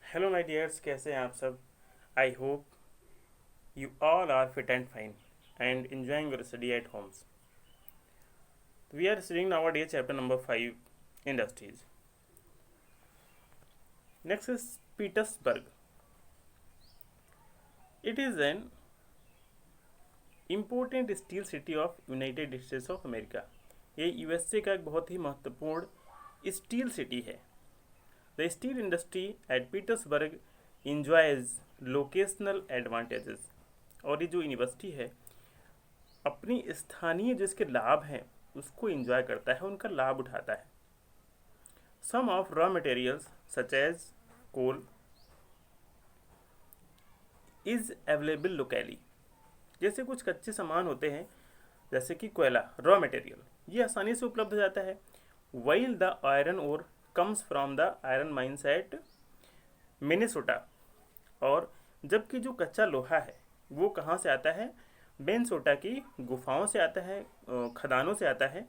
Hello my dears, कैसे हैं आप सब। I hope you all are fit and fine and enjoying your study at homes. We are studying nowadays chapter number 5, industries. Next is Petersburg. It is an important steel city of United States of America. ये USA का एक बहुत ही महत्वपूर्ण steel city है. The steel industry at Petersburg enjoys locational advantages. और ये जो university है अपनी स्थानीय जो इसके लाभ हैं उसको इंजॉय करता है, उनका लाभ उठाता है. Some of raw materials such as coal is available locally. जैसे कुछ कच्चे सामान होते हैं जैसे कि कोयला, रॉ मटेरियल, ये आसानी से उपलब्ध हो जाता है. While the iron ore comes from the iron mines at Minnesota. और जबकि जो कच्चा लोहा है वो कहाँ से आता है? मिनेसोटा की गुफाओं से आता है, खदानों से आता है.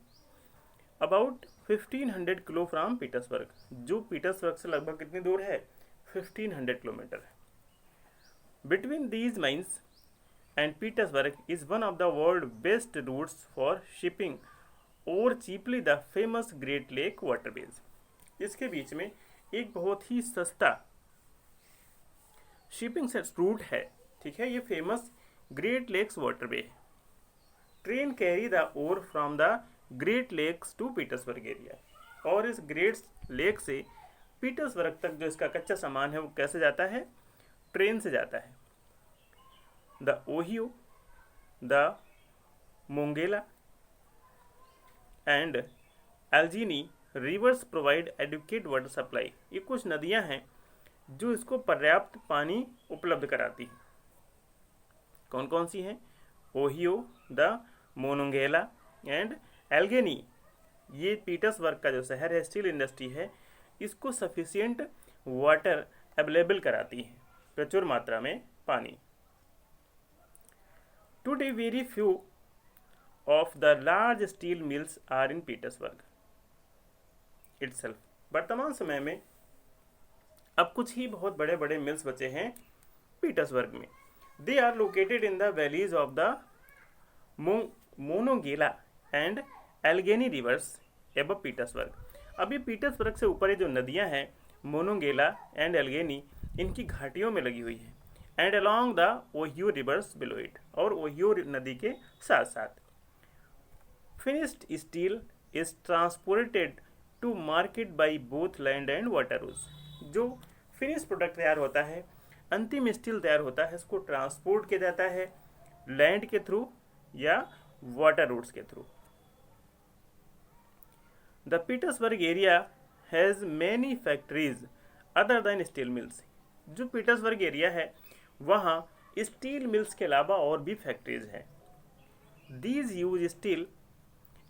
अबाउट 1500 किलो फ्रॉम पीटर्सबर्ग, जो पीटर्सबर्ग से लगभग कितनी दूर है? 1500 किलोमीटर है. Between these mines and Pittsburgh is one of the world best routes for shipping और cheaply the famous Great Lake waterways. इसके बीच में एक बहुत ही सस्ता शिपिंग रूट है, ठीक है. ये फेमस ग्रेट लेक्स वाटरवे है. Train carry the ore from the Great Lakes to Pittsburgh area. और इस ग्रेट लेक से पीटर्सबर्ग तक जो इसका कच्चा सामान है वो कैसे जाता है? ट्रेन से जाता है. The Ohio, the Monongahela and Allegheny rivers provide adequate water supply. ये कुछ नदियां हैं जो इसको पर्याप्त पानी उपलब्ध कराती हैं. कौन कौन सी हैं? Ohio, the Monongahela and Allegheny. ये पीटर्सबर्ग का जो शहर है, स्टील इंडस्ट्री है, इसको सफिशिएंट वाटर अवेलेबल कराती है, प्रचुर मात्रा में पानी. Today very few of the large steel mills are in Pittsburgh itself. वर्तमान समय में अब कुछ ही बहुत बड़े बड़े मिल्स बचे हैं पीटर्सबर्ग में. They are located in the valleys of the Monongahela and Allegheny rivers above Pittsburgh. अभी पीटर्सबर्ग से ऊपर ये जो नदियां हैं मोनोगेला एंड एल्गेनी, इनकी घाटियों में लगी हुई है. And along the Ohio rivers below it, और ओहियो नदी के साथ साथ. Finished steel is transported to market by both land and water routes. जो फिनिश प्रोडक्ट तैयार होता है, अंतिम स्टील तैयार होता है, इसको ट्रांसपोर्ट किया जाता है लैंड के थ्रू या वाटर रूट्स के through. The Petersburg area has many factories other than steel mills. जो पीटर्सबर्ग एरिया है वहाँ स्टील मिल्स के अलावा और भी फैक्ट्रीज हैं. These use steel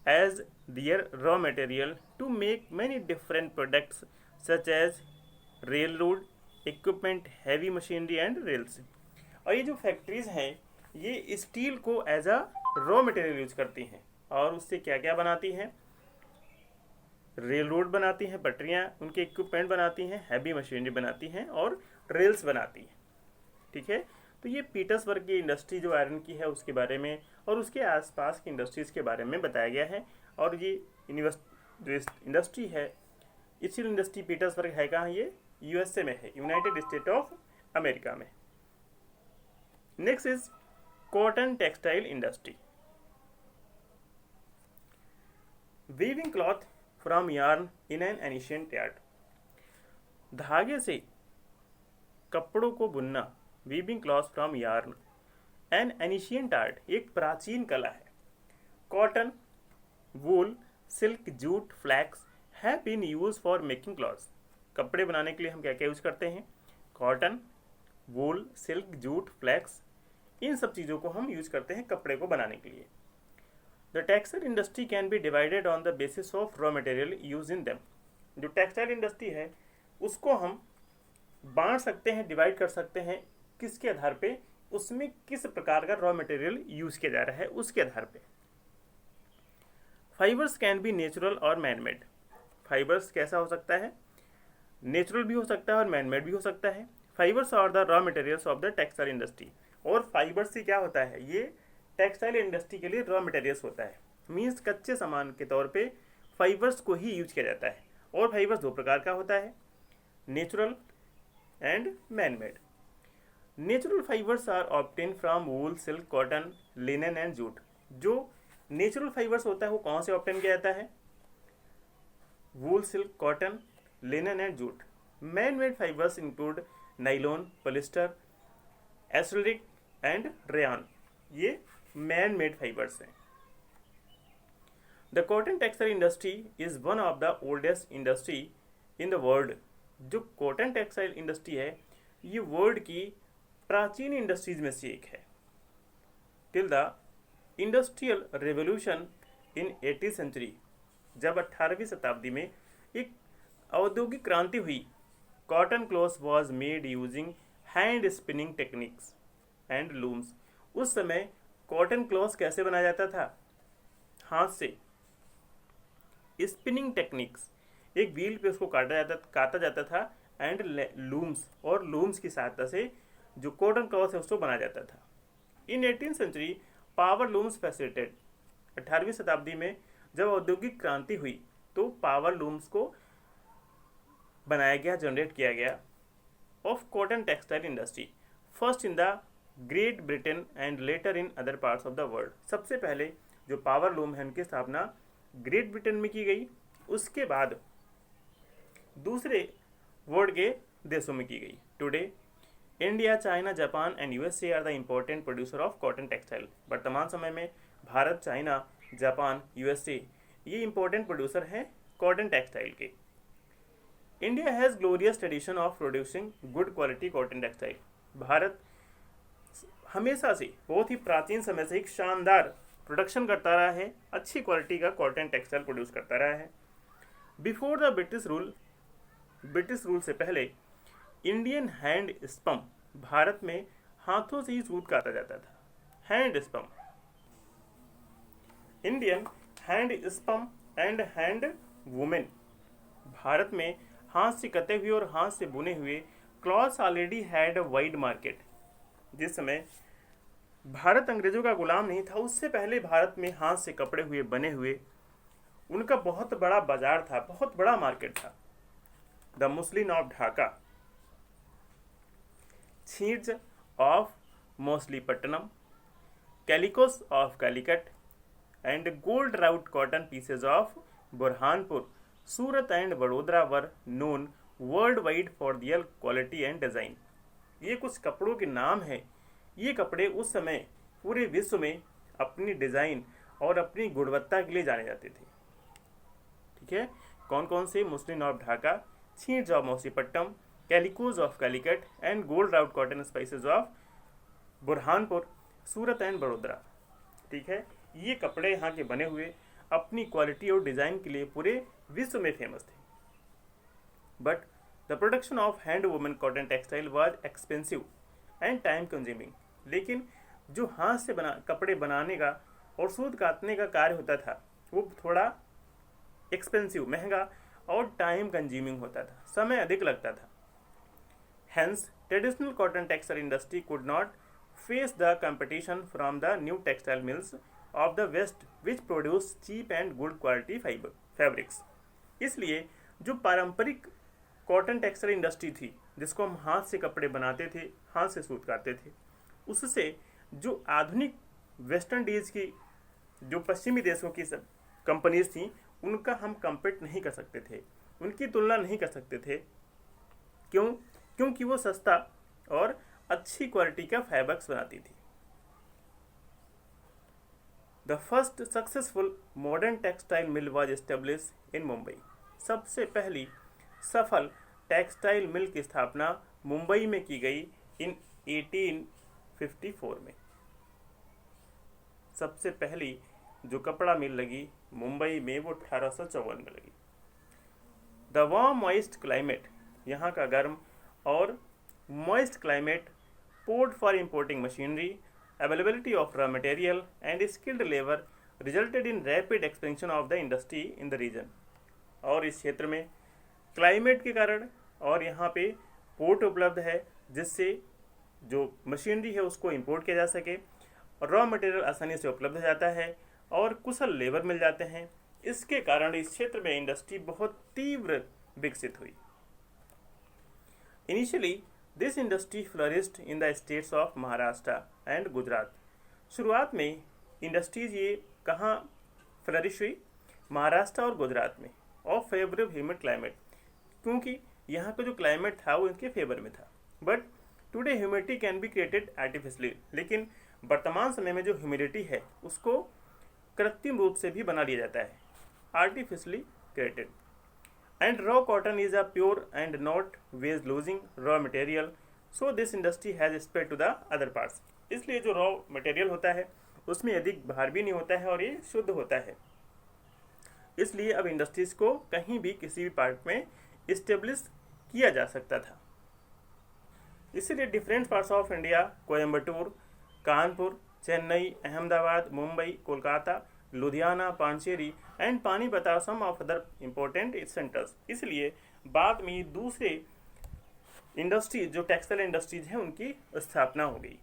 as their raw material to make many different products such as rail road equipment, heavy machinery and rails. और ये जो फैक्ट्रीज हैं ये स्टील को as a raw material use करती हैं और उससे क्या क्या बनाती हैं? रेल रोड बनाती हैं, पटरियाँ, उनके इक्विपमेंट बनाती हैं, हैवी मशीनरी बनाती हैं और रेल्स बनाती हैं, ठीक है. तो ये पीटर्सबर्ग की इंडस्ट्री जो आयरन की है उसके बारे में और उसके आसपास की इंडस्ट्रीज़ के बारे में बताया गया है. और ये जो इंडस्ट्री है, स्टील इंडस्ट्री पीटर्सबर्ग है कहाँ? ये यूएसए में है, यूनाइटेड स्टेट ऑफ अमेरिका में. Next is cotton textile industry. Weaving cloth from yarn in an ancient yard. धागे से कपड़ों को बुनना, weaving cloth from yarn an ancient art, एक प्राचीन कला है. Cotton, wool, silk, jute, flax have been use for making cloths. कपड़े बनाने के लिए हम क्या क्या यूज करते हैं? Cotton, wool, silk, jute, flex, इन सब चीज़ों को हम यूज करते हैं कपड़े को बनाने के लिए. The textile industry can be divided on the basis of raw material use in them. जो टेक्सटाइल इंडस्ट्री है उसको हम बांट सकते हैं, डिवाइड कर सकते हैं, किसके आधार पे? उसमें किस प्रकार का रॉ मटेरियल यूज किया जा रहा है उसके आधार पे. फाइबर्स कैन बी नेचुरल और मैन मेड. फाइबर्स कैसा हो सकता है? नेचुरल भी हो सकता है और मैनमेड भी हो सकता है। Fibres are the raw materials of the textile industry. और फाइबर से क्या होता है, ये टेक्सटाइल इंडस्ट्री के लिए रॉ मटेरियल्स होता है। मीन्स कच्चे सामान के तौर पे फाइबर्स को ही यूज किया जाता है। और फाइबर्स दो प्रकार का होता है, natural and manmade. Natural fibres are obtain from wool, silk, cotton, linen and jute. जो नेचुरल फाइबर्स होता है वो कौन से ऑब्टेन किया जाता है, wool, silk, cotton, linen and jute. Man made fibres include nylon, polyester, acrylic and rayon. ये मैन मेड फाइबर्स हैं। The cotton textile industry is one of the oldest industry in the world. जो cotton textile industry है ये world की प्राचीन industries में से एक है। Till the industrial revolution in 18th century, जब 18वीं शताब्दी में एक औद्योगिक क्रांति हुई, cotton cloth was made using hand spinning techniques and looms. उस समय कॉटन क्लॉथ कैसे बनाया जाता था, हाथ से। स्पिनिंग टेक्निक्स, एक व्हील पे उसको काटा जाता था एंड लूम्स, और लूम्स की सहायता से जो कॉटन क्लॉथ है उसको बनाया जाता था। In 18th century power looms facilitated. 18वीं शताब्दी में जब औद्योगिक क्रांति हुई तो पावर लूम्स को बनाया गया, जनरेट किया गया of cotton textile industry, first in the great Britain and later in other parts of the world. सबसे पहले जो पावर लूम है उनकी स्थापना ग्रेट ब्रिटेन में की गई, उसके बाद दूसरे वर्ल्ड के देशों में की गई। Today India, China, Japan and USA are the important producer of cotton textile. वर्तमान समय में भारत, चाइना, जापान, यूएसए ये इम्पोर्टेंट प्रोड्यूसर हैं कॉटन टेक्सटाइल के। India has glorious tradition of producing good quality cotton textile. भारत हमेशा से, बहुत ही प्राचीन समय से एक शानदार प्रोडक्शन करता रहा है, अच्छी क्वालिटी का कॉटन टेक्सटाइल प्रोड्यूस करता रहा है। बिफोर द ब्रिटिश रूल से पहले इंडियन हैंड स्पम, भारत में हाथों से ही सूत काता जाता था, hand sperm. Indian hand sperm and hand women, Bharat में हाथ से कते हुए और हाथ से बुने हुए clothes already had a wide market. जिस समय भारत अंग्रेजों का गुलाम नहीं था, उससे पहले भारत में हाथ से कपड़े हुए, बने हुए, उनका बहुत बड़ा बाजार था, बहुत बड़ा मार्केट था। The muslin of Dhaka, chintz of Masulipatnam, calicoes of Calicut and gold wrought cotton pieces of Burhanpur, Surat and Vadodara were known world wide for their quality and design. ये कुछ कपड़ों के नाम हैं। ये कपड़े उस समय पूरे विश्व में अपनी डिज़ाइन और अपनी गुणवत्ता के लिए जाने जाते थे। ठीक है, कौन कौन से, muslin of Dhaka, chintz of Masulipatnam, calicoes of Calicut and gold wrought cotton spices of Burhanpur, Surat and Vadodara. ठीक है, ये कपड़े यहाँ के बने हुए अपनी क्वालिटी और डिज़ाइन के लिए पूरे विश्व में फेमस थे। But the production of hand women cotton textile was expensive and time consuming. लेकिन जो हाथ से कपड़े बनाने का और सूत काटने का कार्य होता था वो थोड़ा एक्सपेंसिव, महंगा और टाइम कंज्यूमिंग होता था, समय अधिक लगता था। Hence traditional cotton textile industry could not face the competition from the new textile mills of the west which produce cheap and good quality fabrics. इसलिए जो पारंपरिक कॉटन टेक्सटाइल इंडस्ट्री थी, जिसको हम हाथ से कपड़े बनाते थे, हाथ से सूत काटते थे, उससे जो आधुनिक वेस्टर्न डीज की, जो पश्चिमी देशों की सब कंपनीज थी, उनका हम कंपीट नहीं कर सकते थे, उनकी तुलना नहीं कर सकते थे। क्यों? क्योंकि वो सस्ता और अच्छी क्वालिटी का फैब्रिक्स बनाती थी। The first successful modern textile mill was established in Mumbai. सबसे पहली सफल टेक्सटाइल मिल की स्थापना मुंबई में की गई इन 1854 में। सबसे पहली जो कपड़ा मिल लगी मुंबई में वो 1854 में लगी। द वार्म मॉइस्ट क्लाइमेट, यहाँ का गर्म और moist climate, port for importing machinery, availability of raw material and skilled labor resulted in rapid expansion of the industry in the region। और इस क्षेत्र में क्लाइमेट के कारण और यहाँ पे पोर्ट उपलब्ध है जिससे जो मशीनरी है उसको इंपोर्ट किया जा सके, रॉ मटेरियल आसानी से उपलब्ध हो जाता है और कुशल लेबर मिल जाते हैं। इसके कारण इस क्षेत्र में इंडस्ट्री बहुत तीव्र विकसित हुई। Initially this industry flourished in the states of Maharashtra and Gujarat. शुरुआत में इंडस्ट्रीज ये कहाँ फ्लरिश हुई? महाराष्ट्र और गुजरात में, ऑफ फेवरेबल ह्यूमिड क्लाइमेट, क्योंकि यहाँ का जो क्लाइमेट था वो इनके फेवर में था। But today humidity can be created artificially, लेकिन वर्तमान समय में जो ह्यूमिडिटी है उसको कृत्रिम रूप से भी बना लिया जाता है, artificially created. And raw cotton is a pure and not weight losing raw material, so this industry has spread to the other parts. इसलिए जो रॉ मटेरियल होता है उसमें अधिक भार भी नहीं होता है और ये शुद्ध होता है, इसलिए अब इंडस्ट्रीज को कहीं भी किसी भी पार्ट में इस्टेब्लिश किया जा सकता था। इसीलिए different parts of India, Coimbatore, Kanpur, Chennai, Ahmedabad, Mumbai, Kolkata, Ludhiana, Pondicherry and Panipat are some of other important centres. इसलिए बाद में दूसरे इंडस्ट्रीज जो टेक्सटाइल इंडस्ट्रीज हैं उनकी स्थापना हो गई।